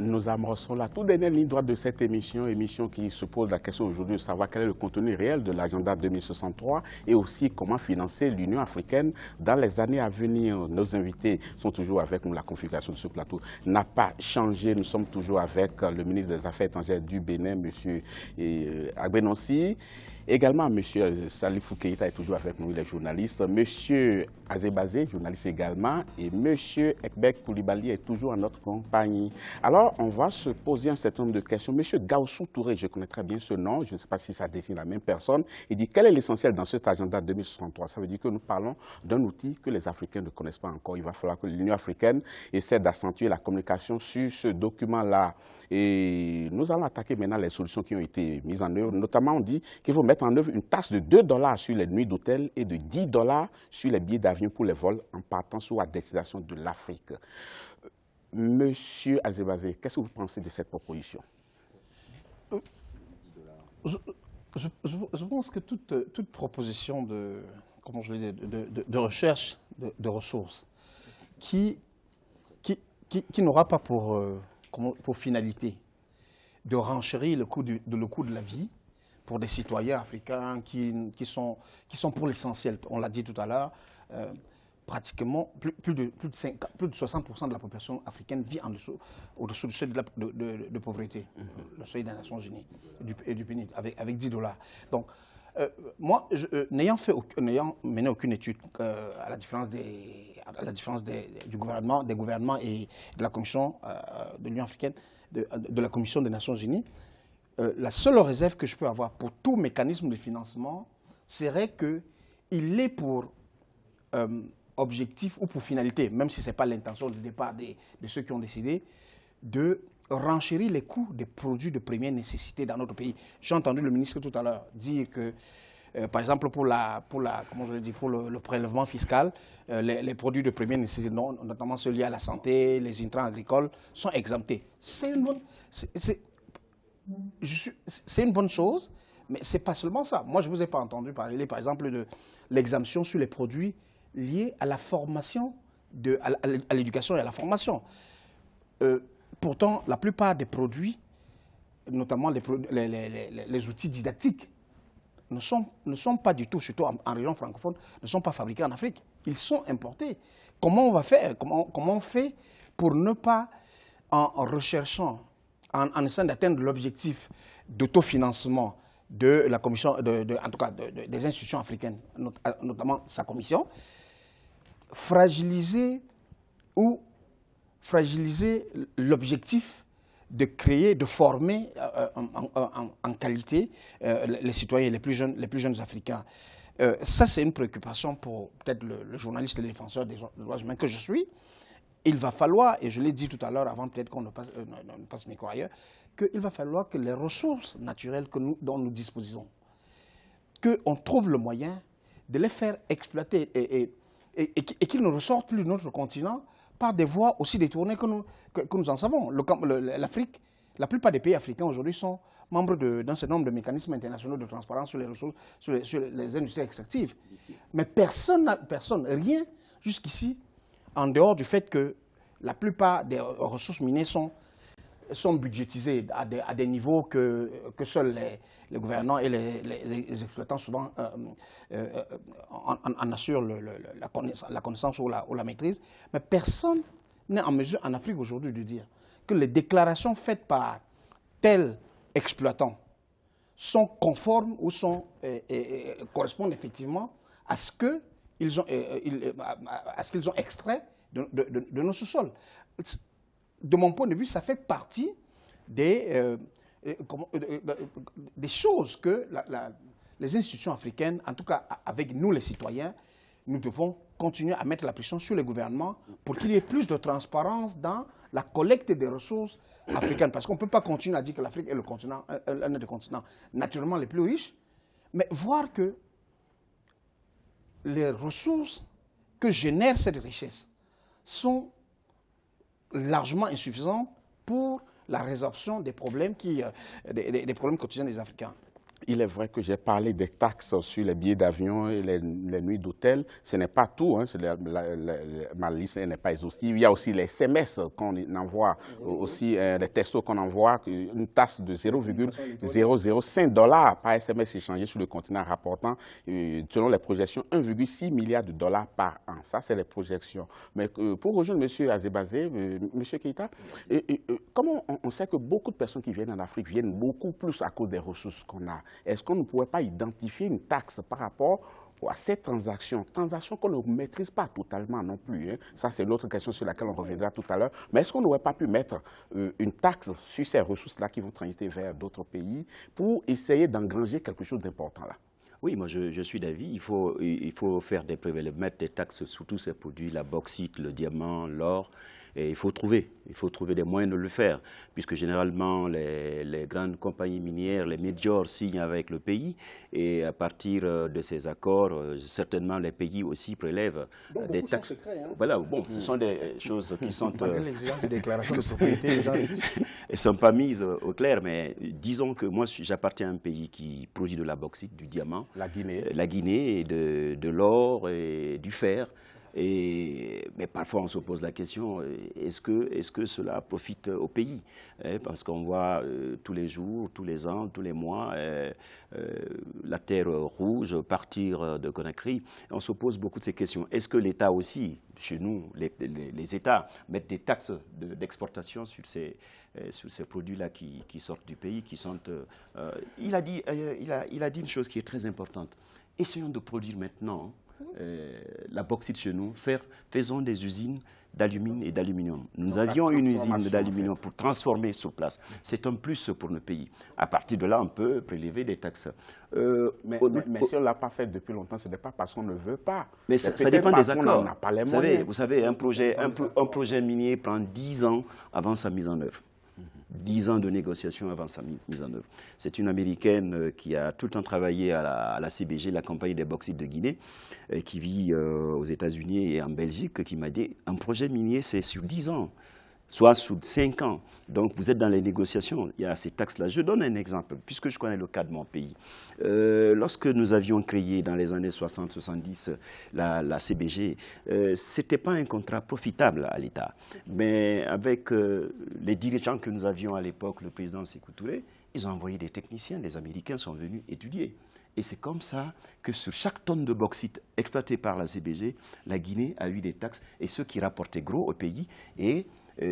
Nous amorçons la toute dernière ligne droite de cette émission qui se pose la question aujourd'hui de savoir quel est le contenu réel de l'agenda 2063 et aussi comment financer l'Union africaine dans les années à venir. Nos invités sont toujours avec nous. La configuration de ce plateau n'a pas changé. Nous sommes toujours avec le ministre des Affaires étrangères du Bénin, M. Agbenonsi. Également, M. Salifou Keïta est toujours avec nous, il est journaliste. M. Azebazé, journaliste également. Et M. Ekbek Koulibaly est toujours en notre compagnie. Alors, on va se poser un certain nombre de questions. M. Gaussou Touré, je connais très bien ce nom, je ne sais pas si ça désigne la même personne. Il dit, quel est l'essentiel dans cet agenda 2063? Ça veut dire que nous parlons d'un outil que les Africains ne connaissent pas encore. Il va falloir que l'Union africaine essaie d'accentuer la communication sur ce document-là. Et nous allons attaquer maintenant les solutions qui ont été mises en œuvre. Notamment, on dit qu'il faut mettre en œuvre une taxe de 2 $ sur les nuits d'hôtel et de 10 $ sur les billets d'avion pour les vols en partance ou à destination de l'Afrique. Monsieur Azebazé, qu'est-ce que vous pensez de cette proposition? Je pense que toute proposition de, comment je l'ai dit, de recherche de ressources qui n'aura pas pour finalité de renchérir le coût de la vie pour des citoyens africains qui sont pour l'essentiel, on l'a dit tout à l'heure, pratiquement plus de 60% de la population africaine vit au-dessous du seuil de pauvreté, le seuil des Nations Unies et du PNUD, avec 10 $. Donc, moi, n'ayant mené aucune étude, à la différence du gouvernement, des gouvernements et de la Commission de l'Union africaine, de la Commission des Nations Unies, la seule réserve que je peux avoir pour tout mécanisme de financement serait qu'il ait pour objectif ou pour finalité, même si ce n'est pas l'intention de départ de ceux qui ont décidé, de renchérir les coûts des produits de première nécessité dans notre pays. J'ai entendu le ministre tout à l'heure dire que, par exemple, pour le prélèvement fiscal, les produits de première nécessité, notamment ceux liés à la santé, les intrants agricoles, sont exemptés. C'est une bonne chose, mais ce n'est pas seulement ça. Moi, je ne vous ai pas entendu parler, par exemple, de l'exemption sur les produits liés à la formation, à l'éducation et à la formation. Pourtant, la plupart des produits, notamment les outils didactiques, ne sont pas du tout, surtout en région francophone, ne sont pas fabriqués en Afrique. Ils sont importés. Comment on va faire? Comment on fait pour ne pas, en recherchant, en essayant d'atteindre l'objectif d'autofinancement de la commission, en tout cas des institutions africaines, notamment sa commission, fragiliser l'objectif de créer, de former en qualité les citoyens les plus jeunes africains. Ça, c'est une préoccupation pour peut-être le journaliste et le défenseur des droits humains que je suis. Il va falloir, et je l'ai dit tout à l'heure avant peut-être qu'on ne passe micro ailleurs, qu'il va falloir que les ressources naturelles dont nous disposons, qu'on trouve le moyen de les faire exploiter et qu'ils ne ressortent plus de notre continent par des voies aussi détournées que nous en savons. L'Afrique, la plupart des pays africains aujourd'hui sont membres d'un certain nombre de mécanismes internationaux de transparence sur les ressources, sur les industries extractives. Mais personne, rien jusqu'ici, en dehors du fait que la plupart des ressources minières sont budgétisées à des niveaux que seuls les gouvernants et les exploitants souvent en assurent la connaissance ou la maîtrise. Mais personne n'est en mesure en Afrique aujourd'hui de dire que les déclarations faites par tel exploitant sont conformes ou correspondent effectivement à ce qu'ils ont extrait de nos sous-sols. De mon point de vue, ça fait partie des choses que les institutions africaines, en tout cas avec nous les citoyens, nous devons continuer à mettre la pression sur les gouvernements pour qu'il y ait plus de transparence dans la collecte des ressources africaines. Parce qu'on ne peut pas continuer à dire que l'Afrique est l'un des continents naturellement les plus riches, mais voir que les ressources que génère cette richesse sont largement insuffisantes pour la résorption des problèmes quotidiens des Africains. il est vrai que j'ai parlé des taxes sur les billets d'avion et les nuits d'hôtel. Ce n'est pas tout, hein, ma liste n'est pas exhaustive. Il y a aussi les SMS qu'on envoie, aussi les textos qu'on envoie, une taxe de 0,005 $ par SMS échangé sur le continent, rapportant, selon les projections, 1,6 milliard de dollars par an. Ça, c'est les projections. Mais pour rejoindre M. Azebazé, M. Keïta, comme on sait que beaucoup de personnes qui viennent en Afrique viennent beaucoup plus à cause des ressources qu'on a, est-ce qu'on ne pourrait pas identifier une taxe par rapport à ces transactions qu'on ne maîtrise pas totalement non plus, hein. Ça, c'est une autre question sur laquelle on reviendra tout à l'heure. Mais est-ce qu'on n'aurait pas pu mettre une taxe sur ces ressources-là qui vont transiter vers d'autres pays pour essayer d'engranger quelque chose d'important là? Oui, moi je suis d'avis. Il faut faire des prélèvements, mettre des taxes sur tous ces produits, la bauxite, le diamant, l'or. Et il faut trouver des moyens de le faire, puisque généralement les grandes compagnies minières, les majors signent avec le pays, et à partir de ces accords, certainement les pays aussi prélèvent des taxes. Secrets, hein. Voilà, bon, ce sont des choses qui sont... l'exigence de déclaration de propriété, les gens existent. Elles ne sont pas mises au clair, mais disons que moi j'appartiens à un pays qui produit de la bauxite, du diamant, la Guinée, et de l'or et du fer. Mais parfois, on se pose la question, est-ce que cela profite au pays? Parce qu'on voit tous les jours, tous les ans, tous les mois, la terre rouge partir de Conakry. On se pose beaucoup de ces questions. Est-ce que l'État aussi, chez nous, les États, mettent des taxes d'exportation sur ces produits-là qui sortent du pays, qui sont... il a dit une chose qui est très importante. Essayons de produire maintenant la bauxite chez nous, faisons des usines d'alumine et d'aluminium. Nous avions une usine d'aluminium pour transformer sur place. C'est un plus pour le pays. À partir de là, on peut prélever des taxes. Mais si on ne l'a pas fait depuis longtemps, ce n'est pas parce qu'on ne veut pas. Mais ça dépend des accords. Vous savez, un projet minier prend 10 ans avant sa mise en œuvre. 10 ans de négociations avant sa mise en œuvre. C'est une Américaine qui a tout le temps travaillé à la CBG, la compagnie des bauxites de Guinée, qui vit aux États-Unis et en Belgique, qui m'a dit un projet minier, c'est sur 10 ans, soit sur 5 ans. Donc vous êtes dans les négociations, il y a ces taxes-là. Je donne un exemple, puisque je connais le cas de mon pays. Lorsque nous avions créé dans les années 60-70 la CBG, ce n'était pas un contrat profitable à l'État. Mais avec les dirigeants que nous avions à l'époque, le président Sékou Touré, ils ont envoyé des techniciens, des Américains sont venus étudier. Et c'est comme ça que sur chaque tonne de bauxite exploitée par la CBG, la Guinée a eu des taxes, et ceux qui rapportaient gros au pays. Et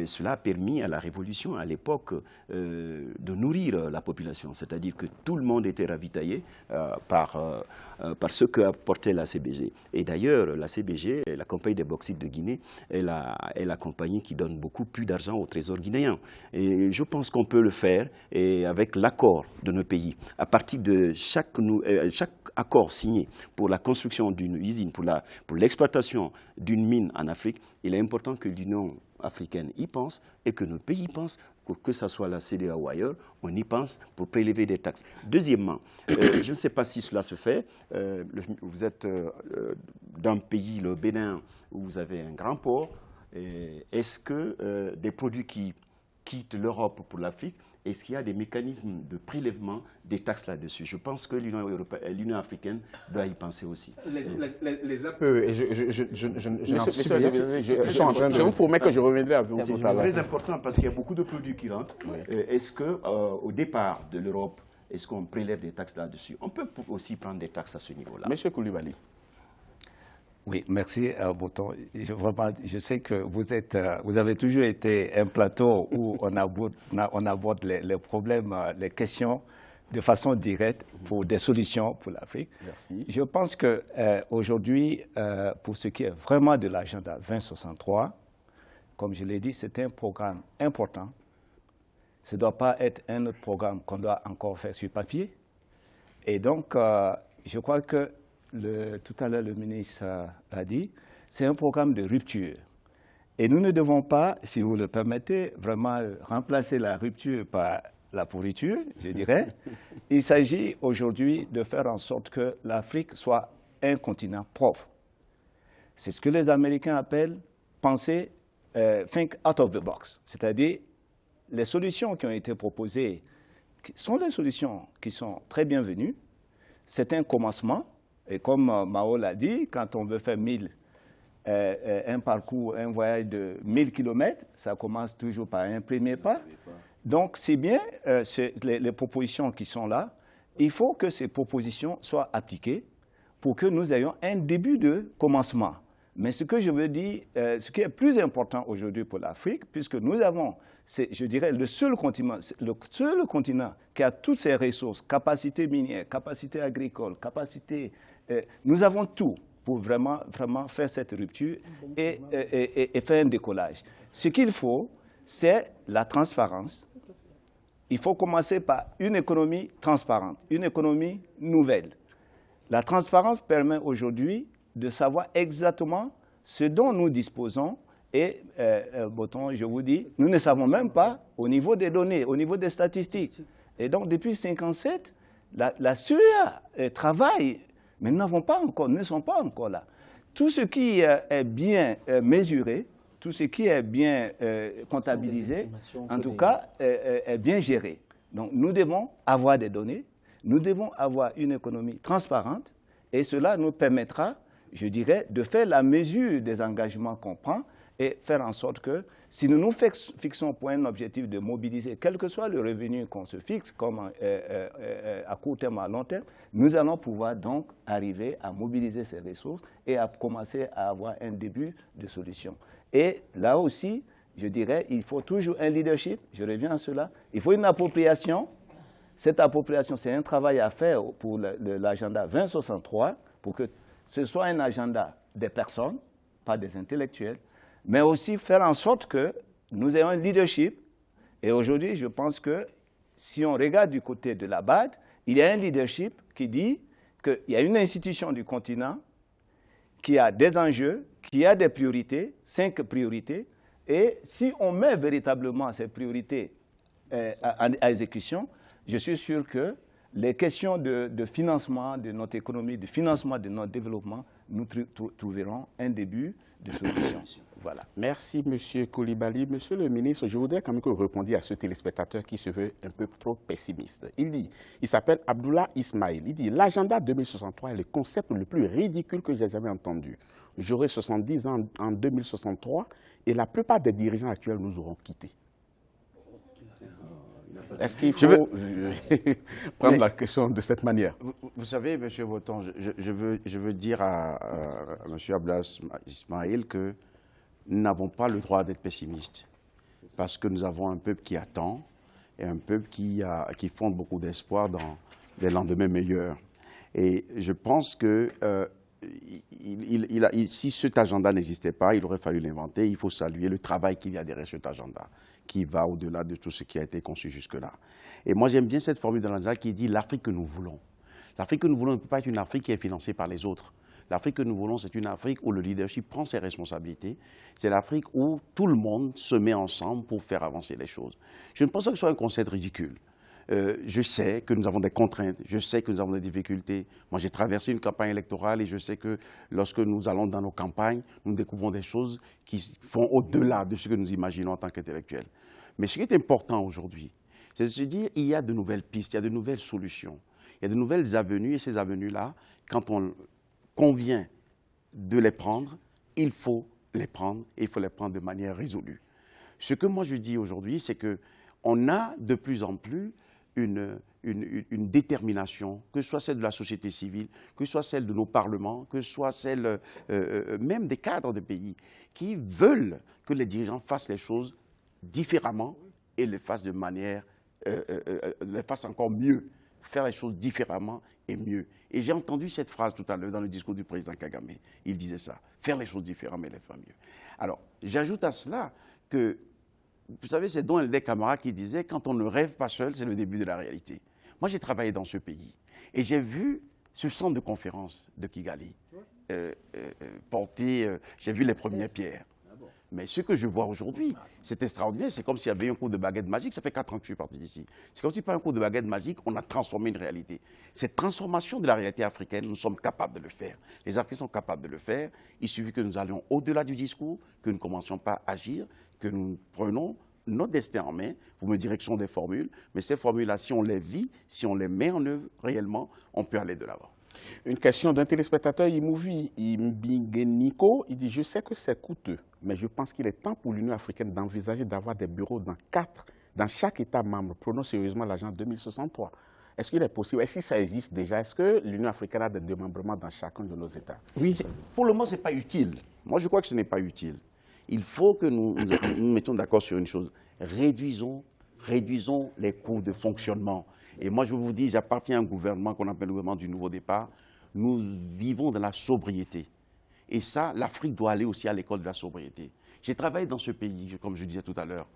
cela a permis à la Révolution, à l'époque, de nourrir la population. C'est-à-dire que tout le monde était ravitaillé par ce que apportait la CBG. Et d'ailleurs, la CBG, la compagnie des bauxites de Guinée, est la compagnie qui donne beaucoup plus d'argent au trésor guinéen. Et je pense qu'on peut le faire, et avec l'accord de nos pays. À partir de chaque accord signé pour la construction d'une usine, pour l'exploitation d'une mine en Afrique, il est important que l'Union africaine y pense et que nos pays y pensent, que ce soit la CEDEAO ou ailleurs, on y pense pour prélever des taxes. Deuxièmement, je ne sais pas si cela se fait, vous êtes d'un pays, le Bénin, où vous avez un grand port. Est-ce que des produits qui quittent l'Europe pour l'Afrique, est-ce qu'il y a des mécanismes de prélèvement des taxes là-dessus? Je pense que l'Union africaine doit y penser aussi. Les APE, et je vous promets que je reviendrai à vous. C'est très important parce qu'il y a beaucoup de produits qui rentrent. Oui. Est-ce qu'au départ de l'Europe, est-ce qu'on prélève des taxes là-dessus? On peut aussi prendre des taxes à ce niveau-là. Monsieur Koulibaly. Oui, merci, Bouton. Je sais que vous avez toujours été un plateau où on aborde les problèmes, les questions de façon directe pour des solutions pour l'Afrique. Merci. Je pense qu'aujourd'hui, pour ce qui est vraiment de l'agenda 2063, comme je l'ai dit, c'est un programme important. Ce ne doit pas être un autre programme qu'on doit encore faire sur papier. Et donc, je crois que tout à l'heure, le ministre a dit, c'est un programme de rupture. Et nous ne devons pas, si vous le permettez, vraiment remplacer la rupture par la pourriture, je dirais. Il s'agit aujourd'hui de faire en sorte que l'Afrique soit un continent propre. C'est ce que les Américains appellent penser, think out of the box, c'est-à-dire les solutions qui ont été proposées sont des solutions qui sont très bienvenues. C'est un commencement. Et comme Mao l'a dit, quand on veut faire un parcours, un voyage de 1000 km, ça commence toujours par un premier pas. Donc, c'est bien les propositions qui sont là. Il faut que ces propositions soient appliquées pour que nous ayons un début de commencement. Mais ce que je veux dire, ce qui est plus important aujourd'hui pour l'Afrique, puisque nous avons, je dirais, le seul continent qui a toutes ces ressources, capacité minière, capacité agricole, capacité... nous avons tout pour vraiment faire cette rupture et faire un décollage. Ce qu'il faut, c'est la transparence. Il faut commencer par une économie transparente, une économie nouvelle. La transparence permet aujourd'hui de savoir exactement ce dont nous disposons et, je vous dis, nous ne savons même pas au niveau des données, au niveau des statistiques. Et donc, depuis 1957, la CEA travaille, mais ne sont pas encore là. Tout ce qui est bien mesuré, tout ce qui est bien comptabilisé, en tout cas, est bien géré. Donc, nous devons avoir des données, nous devons avoir une économie transparente, et cela nous permettra, je dirais, de faire la mesure des engagements qu'on prend et faire en sorte que, si nous nous fixons pour un objectif de mobiliser, quel que soit le revenu qu'on se fixe, comme à court terme, à long terme, nous allons pouvoir donc arriver à mobiliser ces ressources et à commencer à avoir un début de solution. Et là aussi, je dirais, il faut toujours un leadership, je reviens à cela, il faut une appropriation. Cette appropriation, c'est un travail à faire pour l'agenda 2063, pour que ce soit un agenda des personnes, pas des intellectuels, mais aussi faire en sorte que nous ayons un leadership. Et aujourd'hui, je pense que si on regarde du côté de la BAD, il y a un leadership qui dit qu'il y a une institution du continent qui a des enjeux, qui a des priorités, 5 priorités, et si on met véritablement ces priorités à exécution, je suis sûr que les questions de financement de notre économie, de financement de notre développement, nous trouverons un début de solution. Voilà. Merci, M. Coulibaly. Monsieur le ministre, je voudrais quand même que vous répondiez à ce téléspectateur qui se veut un peu trop pessimiste. Il s'appelle Abdullah Ismail. Il dit « L'agenda 2063 est le concept le plus ridicule que j'ai jamais entendu. J'aurai 70 ans en 2063 et la plupart des dirigeants actuels nous auront quittés. » Est-ce qu'il faut prendre la question de cette manière? Vous savez, M. Boton, je veux dire à M. Abdullah Ismail que nous n'avons pas le droit d'être pessimistes, parce que nous avons un peuple qui attend et un peuple qui fonde beaucoup d'espoir dans des lendemains meilleurs. Et je pense que si cet agenda n'existait pas, il aurait fallu l'inventer. Il faut saluer le travail qu'il y a derrière cet agenda, qui va au-delà de tout ce qui a été conçu jusque-là. Et moi, j'aime bien cette formule de l'agenda qui dit « l'Afrique que nous voulons ». L'Afrique que nous voulons ne peut pas être une Afrique qui est financée par les autres. L'Afrique que nous voulons, c'est une Afrique où le leadership prend ses responsabilités. C'est l'Afrique où tout le monde se met ensemble pour faire avancer les choses. Je ne pense pas que ce soit un concept ridicule. Je sais que nous avons des contraintes, je sais que nous avons des difficultés. Moi, j'ai traversé une campagne électorale et je sais que lorsque nous allons dans nos campagnes, nous découvrons des choses qui font au-delà de ce que nous imaginons en tant qu'intellectuels. Mais ce qui est important aujourd'hui, c'est de se dire qu'il y a de nouvelles pistes, il y a de nouvelles solutions, il y a de nouvelles avenues et ces avenues-là, quand on convient de les prendre, il faut les prendre et il faut les prendre de manière résolue. Ce que moi je dis aujourd'hui, c'est qu'on a de plus en plus une détermination, que ce soit celle de la société civile, que ce soit celle de nos parlements, que ce soit celle même des cadres de pays, qui veulent que les dirigeants fassent les choses différemment et les fassent de manière, les fassent encore mieux, faire les choses différemment et mieux. Et j'ai entendu cette phrase tout à l'heure dans le discours du président Kagame. Il disait ça, faire les choses différemment et les faire mieux. Alors, j'ajoute à cela que, vous savez, c'est Don Eldé Camara qui disait « Quand on ne rêve pas seul, c'est le début de la réalité ». Moi, j'ai travaillé dans ce pays et j'ai vu ce centre de conférence de Kigali porter, j'ai vu les premières pierres. Mais ce que je vois aujourd'hui, c'est extraordinaire. C'est comme s'il y avait un coup de baguette magique. Ça fait 4 ans que je suis parti d'ici. C'est comme si par un coup de baguette magique, on a transformé une réalité. Cette transformation de la réalité africaine, nous sommes capables de le faire. Les Africains sont capables de le faire. Il suffit que nous allions au-delà du discours, que nous ne commencions pas à agir, que nous prenions notre destin en main. Vous me direz que ce sont des formules, mais ces formules-là, si on les vit, si on les met en œuvre réellement, on peut aller de l'avant. Une question d'un téléspectateur, Imouvi Imbingeniko, il dit « Je sais que c'est coûteux, mais je pense qu'il est temps pour l'Union africaine d'envisager d'avoir des bureaux dans chaque État membre. Prenons sérieusement l'agenda 2063. » Est-ce qu'il est possible? Est-ce que ça existe déjà? Est-ce que l'Union africaine a des démembrements dans chacun de nos États? Oui, pour le moment, ce n'est pas utile. Moi, je crois que ce n'est pas utile. Il faut que nous nous mettions d'accord sur une chose. Réduisons les coûts de fonctionnement. Et moi, je vous dis, j'appartiens à un gouvernement qu'on appelle le gouvernement du nouveau départ. Nous vivons dans la sobriété. Et ça, l'Afrique doit aller aussi à l'école de la sobriété. J'ai travaillé dans ce pays, comme je disais tout à l'heure.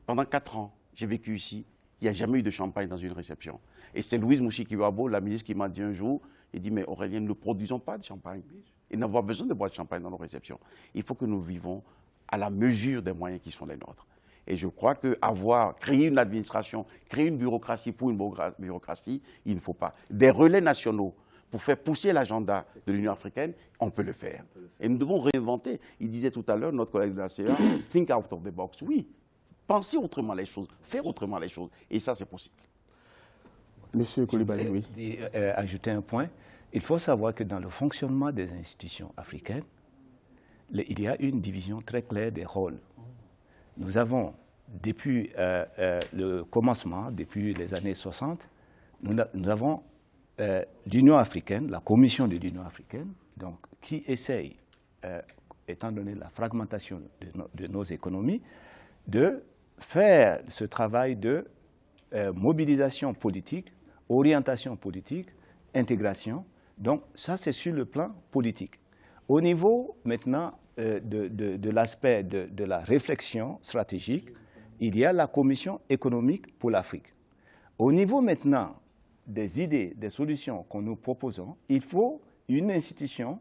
Pendant 4 ans, j'ai vécu ici. Il n'y a jamais eu de champagne dans une réception. Et c'est Louise Mouchikiwabo, la ministre, qui m'a dit un jour, il dit, mais Aurélien, ne produisons pas de champagne. Et n'avons pas besoin de boire de champagne dans nos réceptions. Il faut que nous vivons à la mesure des moyens qui sont les nôtres. Et je crois créer une administration, créer une bureaucratie pour une bureaucratie, il ne faut pas. Des relais nationaux pour faire pousser l'agenda de l'Union africaine, on peut le faire. Et nous devons réinventer. Il disait tout à l'heure, notre collègue de la CA, think out of the box. Oui, penser autrement les choses, faire autrement les choses. Et ça, c'est possible. Monsieur Coulibaly, oui. Ajouter un point. Il faut savoir que dans le fonctionnement des institutions africaines, il y a une division très claire des rôles. Nous avons, depuis le commencement, depuis les années 60, nous avons l'Union africaine, la Commission de l'Union africaine, donc, qui essaye, étant donné la fragmentation de nos économies, de faire ce travail de mobilisation politique, orientation politique, intégration. Donc ça, c'est sur le plan politique. Au niveau maintenant de l'aspect de la réflexion stratégique, il y a la Commission économique pour l'Afrique. Au niveau maintenant des idées, des solutions que nous proposons, il faut une institution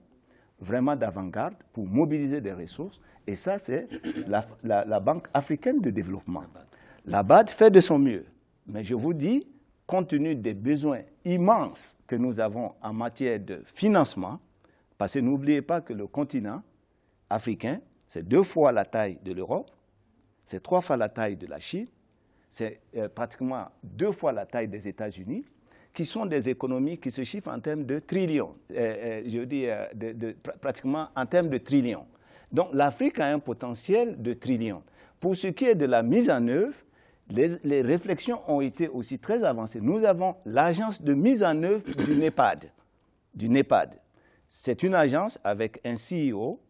vraiment d'avant-garde pour mobiliser des ressources. Et ça, c'est la Banque africaine de développement. La BAD fait de son mieux. Mais je vous dis, compte tenu des besoins immenses que nous avons en matière de financement, parce que n'oubliez pas que le continent africain, c'est 2 fois la taille de l'Europe, c'est 3 fois la taille de la Chine, c'est pratiquement 2 fois la taille des États-Unis, qui sont des économies qui se chiffrent en termes de trillions, je dis pratiquement en termes de trillions. Donc l'Afrique a un potentiel de trillions. Pour ce qui est de la mise en œuvre, les réflexions ont été aussi très avancées. Nous avons l'agence de mise en œuvre du NEPAD. C'est une agence avec un CEO,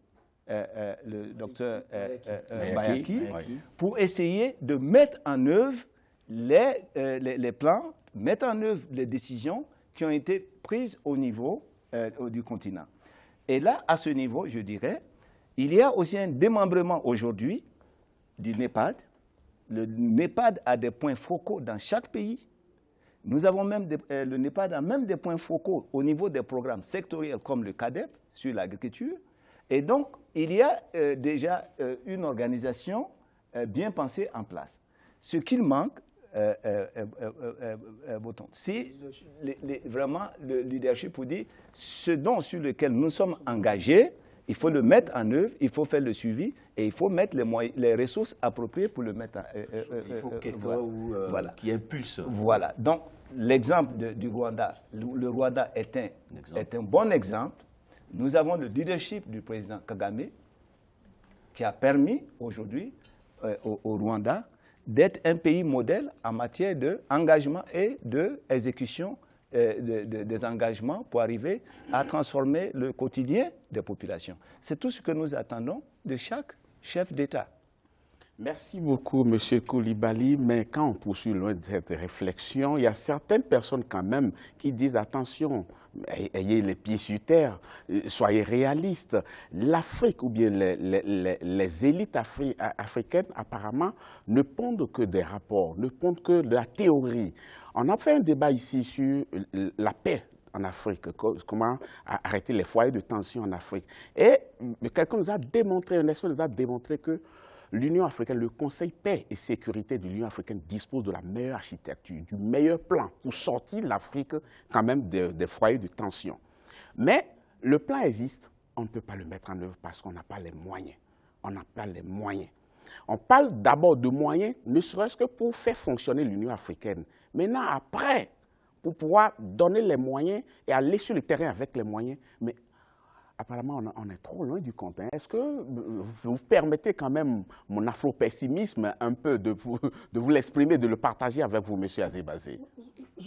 le docteur Bayaki, pour essayer de mettre en œuvre les plans, mettre en œuvre les décisions qui ont été prises au niveau du continent. Et là, à ce niveau, je dirais, il y a aussi un démembrement aujourd'hui du NEPAD. Le NEPAD a des points focaux dans chaque pays. Nous avons même le NEPAD a même des points focaux au niveau des programmes sectoriels comme le CADEP sur l'agriculture. Et donc, il y a déjà une organisation bien pensée en place. Ce qu'il manque, c'est vraiment le leadership pour dire ce sur lequel nous sommes engagés, il faut le mettre en œuvre, il faut faire le suivi et il faut mettre les ressources appropriées pour le mettre en œuvre. Il faut quelqu'un qui impulse. Voilà. Donc, l'exemple du Rwanda, le Rwanda est un bon exemple. Nous avons le leadership du président Kagame qui a permis aujourd'hui au Rwanda d'être un pays modèle en matière d'engagement et d'exécution des engagements pour arriver à transformer le quotidien des populations. C'est tout ce que nous attendons de chaque chef d'État. Merci beaucoup, M. Coulibaly. Mais quand on poursuit loin de cette réflexion, il y a certaines personnes quand même qui disent attention, ayez les pieds sur terre, soyez réalistes. L'Afrique ou bien les élites africaines apparemment ne pondent que des rapports, ne pondent que de la théorie. On a fait un débat ici sur la paix en Afrique, comment arrêter les foyers de tension en Afrique. Et quelqu'un nous a démontré, un expert nous a démontré que l'Union africaine, le Conseil paix et sécurité de l'Union africaine dispose de la meilleure architecture, du meilleur plan pour sortir l'Afrique quand même des foyers de tension. Mais le plan existe, on ne peut pas le mettre en œuvre parce qu'on n'a pas les moyens. On n'a pas les moyens. On parle d'abord de moyens, ne serait-ce que pour faire fonctionner l'Union africaine. Maintenant, après, pour pouvoir donner les moyens et aller sur le terrain avec les moyens, mais apparemment, on est trop loin du compte. Est-ce que vous permettez quand même mon afro-pessimisme un peu de vous l'exprimer, de le partager avec vous, M. Azebazé?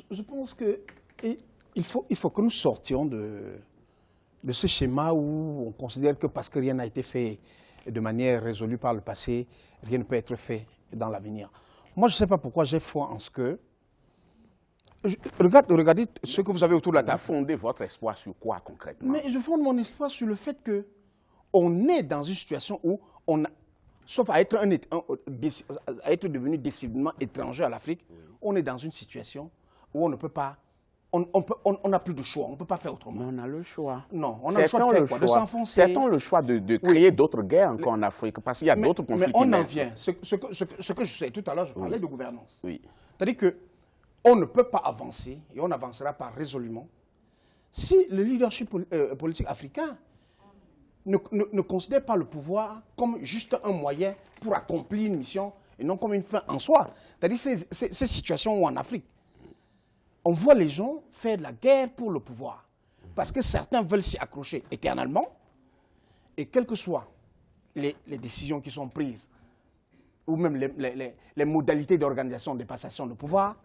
Je pense qu'il faut que nous sortions de ce schéma où on considère que parce que rien n'a été fait de manière résolue par le passé, rien ne peut être fait dans l'avenir. Moi, je ne sais pas pourquoi j'ai foi en ce que... Regardez ce que vous avez autour de la table. Vous fondez votre espoir sur quoi concrètement? Mais je fonde mon espoir sur le fait qu'on est dans une situation où on a, sauf à être devenu décidément étranger à l'Afrique, on est dans une situation où on ne peut pas, on n'a plus de choix, on ne peut pas faire autrement. Mais on a le choix. Non, on a le choix de faire quoi? De s'enfoncer. Certains ont le choix de créer d'autres guerres encore en Afrique, parce qu'il y a d'autres conflits. Mais on en vient. Ce que je sais, tout à l'heure, je parlais de gouvernance. Oui. C'est-à-dire qu'on ne peut pas avancer, et on n'avancera pas résolument, si le leadership politique africain ne considère pas le pouvoir comme juste un moyen pour accomplir une mission et non comme une fin en soi. C'est-à-dire ces situations où en Afrique, on voit les gens faire de la guerre pour le pouvoir parce que certains veulent s'y accrocher éternellement et quelles que soient les décisions qui sont prises ou même les modalités d'organisation des passations de pouvoir,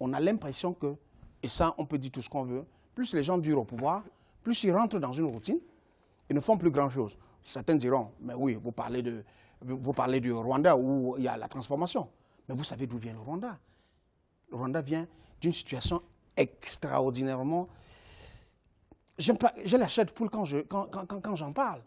on a l'impression que, et ça on peut dire tout ce qu'on veut, plus les gens durent au pouvoir, plus ils rentrent dans une routine, ils ne font plus grand-chose. Certains diront, mais oui, vous parlez du Rwanda où il y a la transformation. Mais vous savez d'où vient le Rwanda? Le Rwanda vient d'une situation extraordinairement... Je l'achète pour quand j'en parle.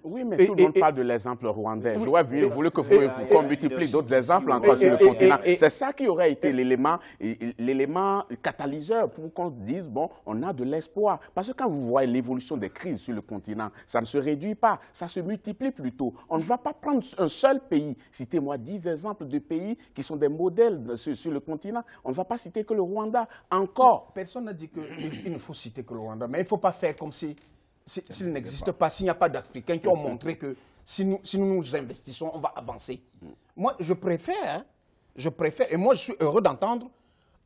Oui, mais tout le monde parle de l'exemple rwandais. J'aurais voulu que qu'on multiplie d'autres exemples encore sur le continent. C'est ça qui aurait été l'élément catalyseur pour qu'on dise, bon, on a de l'espoir. Parce que quand vous voyez l'évolution des crises sur le continent, ça ne se réduit pas, ça se multiplie plutôt. On ne va pas prendre un seul pays. Citez-moi 10 exemples de pays qui sont des modèles sur le continent. On ne va pas citer que le Rwanda. Encore. Personne n'a dit qu'il ne faut citer que le Rwanda, mais il ne faut pas faire comme si... S'il n'existe pas, s'il n'y a pas d'Africains qui ont montré que si nous investissons, on va avancer. Moi, je préfère, et moi je suis heureux d'entendre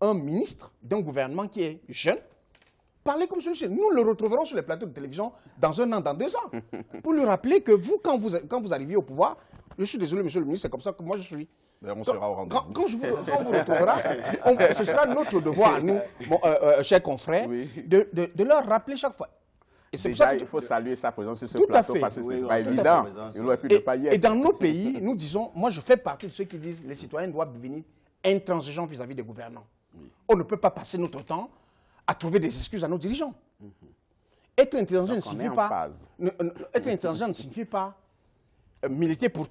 un ministre d'un gouvernement qui est jeune parler comme celui-ci. Nous le retrouverons sur les plateaux de télévision dans 1 an, dans 2 ans, pour lui rappeler que vous, quand vous arrivez au pouvoir, je suis désolé, monsieur le ministre, c'est comme ça que moi je suis. On sera au rendez-vous. Quand vous retrouverez, ce sera notre devoir, nous, chers confrères, de leur rappeler chaque fois. Déjà, il faut saluer sa présence sur ce plateau parce que ce n'est pas évident. Il aurait pu ne pas y être. Et dans nos pays, nous disons, moi je fais partie de ceux qui disent que les citoyens doivent devenir intransigeants vis-à-vis des gouvernants. On ne peut pas passer notre temps à trouver des excuses à nos dirigeants. Être intransigeant ne signifie pas militer pour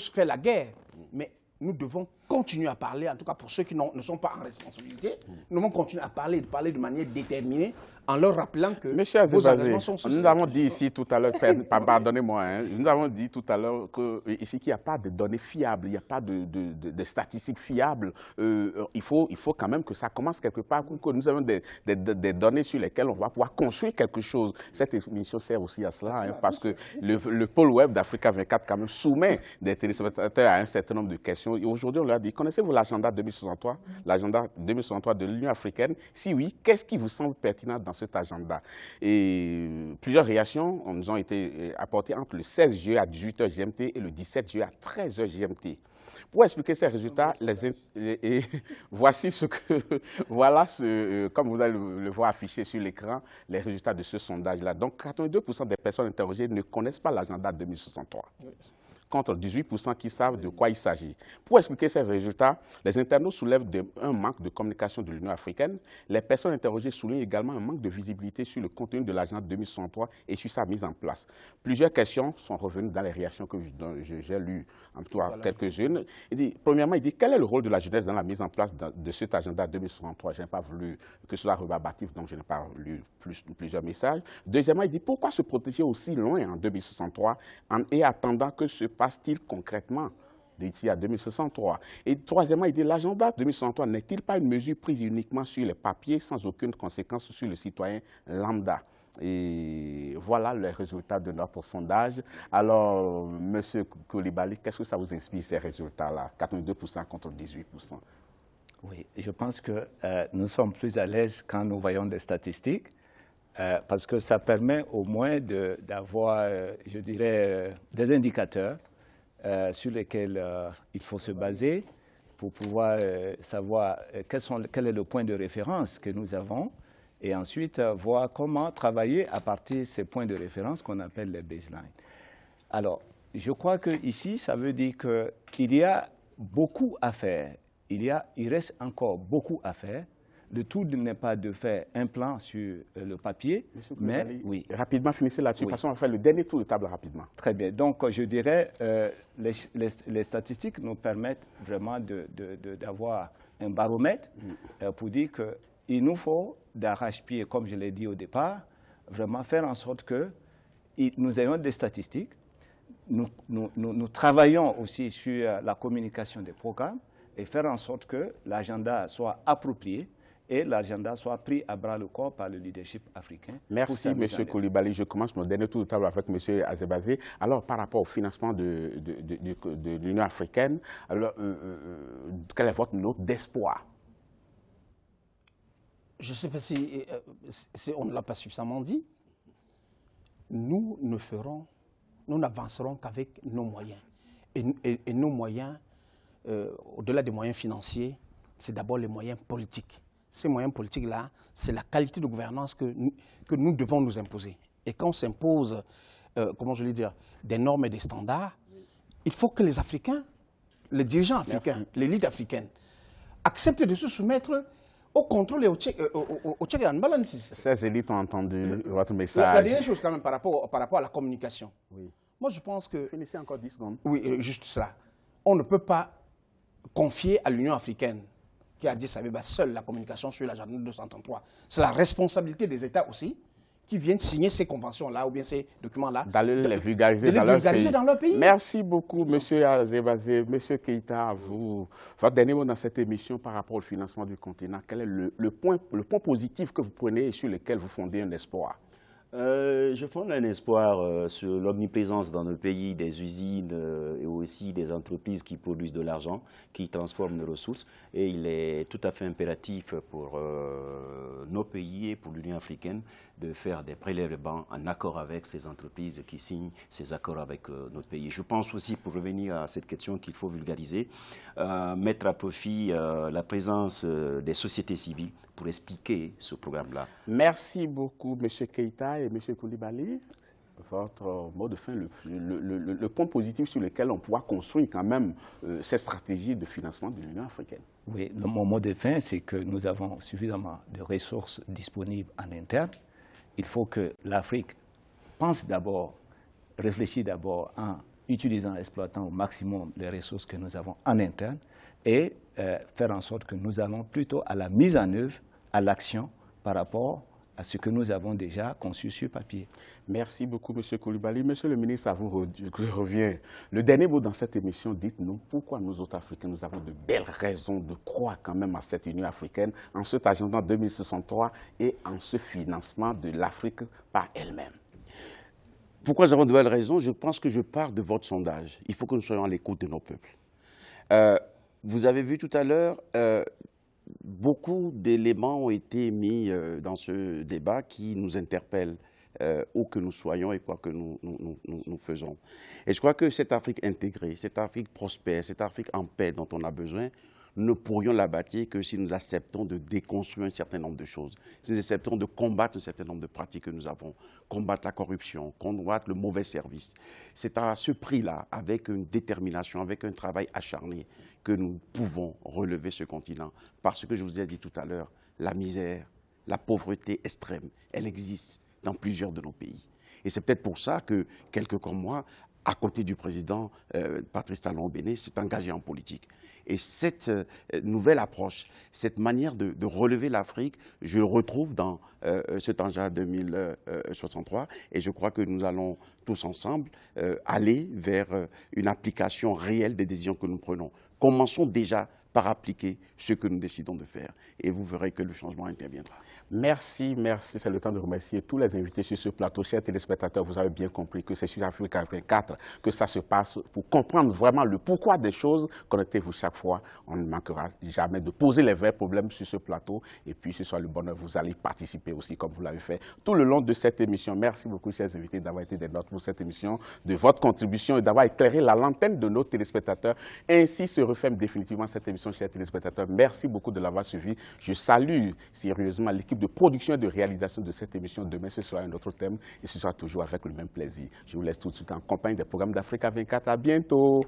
se faire la guerre, mais nous devons continuer à parler, en tout cas pour ceux qui ne sont pas en responsabilité, nous devons continuer à parler de manière déterminée en leur rappelant que vos engagements sont sociaux. Nous avons dit ici tout à l'heure, pardonnez-moi, nous avons dit tout à l'heure qu'il n'y a pas de données fiables, il n'y a pas de statistiques fiables. Il faut quand même que ça commence quelque part, que nous avons des données sur lesquelles on va pouvoir construire quelque chose. Cette émission sert aussi à cela, parce que le pôle web d'Africa 24 quand même soumet des téléspectateurs à un certain nombre de questions. Et aujourd'hui, on leur dit, connaissez-vous l'agenda 2063, l'agenda 2063 de l'Union africaine? Si oui, qu'est-ce qui vous semble pertinent dans cet agenda? Et plusieurs réactions nous ont été apportées entre le 16 juillet à 18h GMT et le 17 juillet à 13h GMT. Pour expliquer ces résultats, voici comme vous allez le voir affiché sur l'écran, les résultats de ce sondage-là. Donc, 82% des personnes interrogées ne connaissent pas l'agenda 2063. Contre 18% qui savent de quoi il s'agit. Pour expliquer ces résultats, les internautes soulèvent un manque de communication de l'Union africaine. Les personnes interrogées soulignent également un manque de visibilité sur le contenu de l'agenda 2063 et sur sa mise en place. Plusieurs questions sont revenues dans les réactions que j'ai lues, en tout cas quelques-unes. Premièrement, il dit quel est le rôle de la jeunesse dans la mise en place de cet agenda 2063? Je n'ai pas voulu que ce soit rebarbatif, donc je n'ai pas lu plusieurs messages. Deuxièmement, il dit pourquoi se protéger aussi loin en 2063 et attendant que se passe-t-il concrètement d'ici à 2063? Et troisièmement, il dit l'agenda 2063 n'est-il pas une mesure prise uniquement sur les papiers sans aucune conséquence sur le citoyen lambda? Et voilà les résultats de notre sondage. Alors, Monsieur Coulibaly, qu'est-ce que ça vous inspire, ces résultats-là? 82% contre 18%. Oui, je pense que nous sommes plus à l'aise quand nous voyons des statistiques, parce que ça permet au moins d'avoir, je dirais, des indicateurs sur lesquels il faut se baser pour pouvoir savoir quel est le point de référence que nous avons et ensuite voir comment travailler à partir de ces points de référence qu'on appelle les baselines. Alors, je crois qu'ici, ça veut dire qu'il y a beaucoup à faire. Il reste encore beaucoup à faire. Le tout n'est pas de faire un plan sur le papier, mais oui. Rapidement, finissez là-dessus, Oui. parce qu'on va faire le dernier tour de table rapidement. Très bien. Donc, je dirais, les statistiques nous permettent vraiment d'avoir un baromètre pour dire qu'il nous faut, d'arrache-pied, comme je l'ai dit au départ, vraiment faire en sorte que nous ayons des statistiques. Nous travaillons aussi sur la communication des programmes et faire en sorte que l'agenda soit approprié et l'agenda soit pris à bras le corps par le leadership africain. Merci, M. Coulibaly. Je commence mon dernier tour de table avec M. Azebazé. Alors, par rapport au financement de l'Union africaine, alors, quelle est votre note d'espoir? Je ne sais pas si on ne l'a pas suffisamment dit. Nous n'avancerons qu'avec nos moyens. Et nos moyens, au-delà des moyens financiers, c'est d'abord les moyens politiques. Ces moyens politiques-là, c'est la qualité de gouvernance que nous devons nous imposer. Et quand on s'impose, comment je vais dire, des normes et des standards, il faut que les Africains, les dirigeants africains, l'élite africaine, acceptent de se soumettre au contrôle et au check and balances. Ces élites ont entendu votre message. La dernière chose quand même par rapport à la communication. Oui. Moi je pense que... Finissez encore 10 secondes. Oui, juste cela. On ne peut pas confier à l'Union africaine, qui a dit ça seule la communication sur l'agenda 233. C'est la responsabilité des États aussi, qui viennent signer ces conventions-là ou bien ces documents-là. D'aller les vulgariser, dans leur pays. Merci beaucoup, M. Azebazé. M. Keïta, vous, votre dernier mot dans cette émission par rapport au financement du continent, quel est le point positif que vous prenez et sur lequel vous fondez un espoir? Je fonde un espoir sur l'omniprésence dans nos pays des usines et aussi des entreprises qui produisent de l'argent, qui transforment nos ressources. Et il est tout à fait impératif pour nos pays et pour l'Union africaine de faire des prélèvements en accord avec ces entreprises qui signent ces accords avec notre pays. Je pense aussi, pour revenir à cette question, qu'il faut vulgariser, mettre à profit la présence des sociétés civiles pour expliquer ce programme-là. Merci beaucoup, M. Keïta et M. Coulibaly. Votre mot de fin, le point positif sur lequel on pourra construire quand même cette stratégie de financement de l'Union africaine. Oui, mon mot de fin, c'est que nous avons suffisamment de ressources disponibles en interne. Il faut que l'Afrique pense d'abord, réfléchisse d'abord en utilisant, exploitant au maximum les ressources que nous avons en interne et faire en sorte que nous allons plutôt à la mise en œuvre, à l'action par rapport à ce que nous avons déjà conçu sur papier. Merci beaucoup, M. Coulibaly. Monsieur le ministre, à vous revient. Le dernier mot dans cette émission, dites-nous pourquoi nous autres Africains, nous avons de belles raisons de croire quand même à cette Union africaine, en cet agenda 2063 et en ce financement de l'Afrique par elle-même. Pourquoi nous avons de belles raisons? Je pense que je pars de votre sondage. Il faut que nous soyons à l'écoute de nos peuples. Vous avez vu tout à l'heure, beaucoup d'éléments ont été mis dans ce débat qui nous interpellent, où que nous soyons et quoi que nous faisons. Et je crois que cette Afrique intégrée, cette Afrique prospère, cette Afrique en paix dont on a besoin, nous ne pourrions la bâtir que si nous acceptons de déconstruire un certain nombre de choses, si nous acceptons de combattre un certain nombre de pratiques que nous avons, combattre la corruption, combattre le mauvais service. C'est à ce prix-là, avec une détermination, avec un travail acharné, que nous pouvons relever ce continent. Parce que je vous ai dit tout à l'heure, la misère, la pauvreté extrême, elle existe dans plusieurs de nos pays. Et c'est peut-être pour ça que, quelques comme moi, à côté du président Patrice Talon-Béné, s'est engagé en politique. Et cette nouvelle approche, cette manière de relever l'Afrique, je le retrouve dans ce Tanja 2063. Et je crois que nous allons tous ensemble aller vers une application réelle des décisions que nous prenons. Commençons déjà par appliquer ce que nous décidons de faire. Et vous verrez que le changement interviendra. Merci, merci. C'est le temps de remercier tous les invités sur ce plateau. Chers téléspectateurs, vous avez bien compris que c'est sur Africa 24 que ça se passe pour comprendre vraiment le pourquoi des choses. Connectez-vous chaque fois. On ne manquera jamais de poser les vrais problèmes sur ce plateau. Et puis, ce soit le bonheur, vous allez participer aussi comme vous l'avez fait tout le long de cette émission. Merci beaucoup, chers invités, d'avoir été des nôtres pour cette émission, de votre contribution et d'avoir éclairé la lanterne de nos téléspectateurs. Ainsi se referme définitivement cette émission, chers téléspectateurs. Merci beaucoup de l'avoir suivi. Je salue sérieusement l'équipe de production et de réalisation de cette émission. Demain, ce sera un autre thème et ce sera toujours avec le même plaisir. Je vous laisse tout de suite en compagnie des programmes d'Africa 24. À bientôt.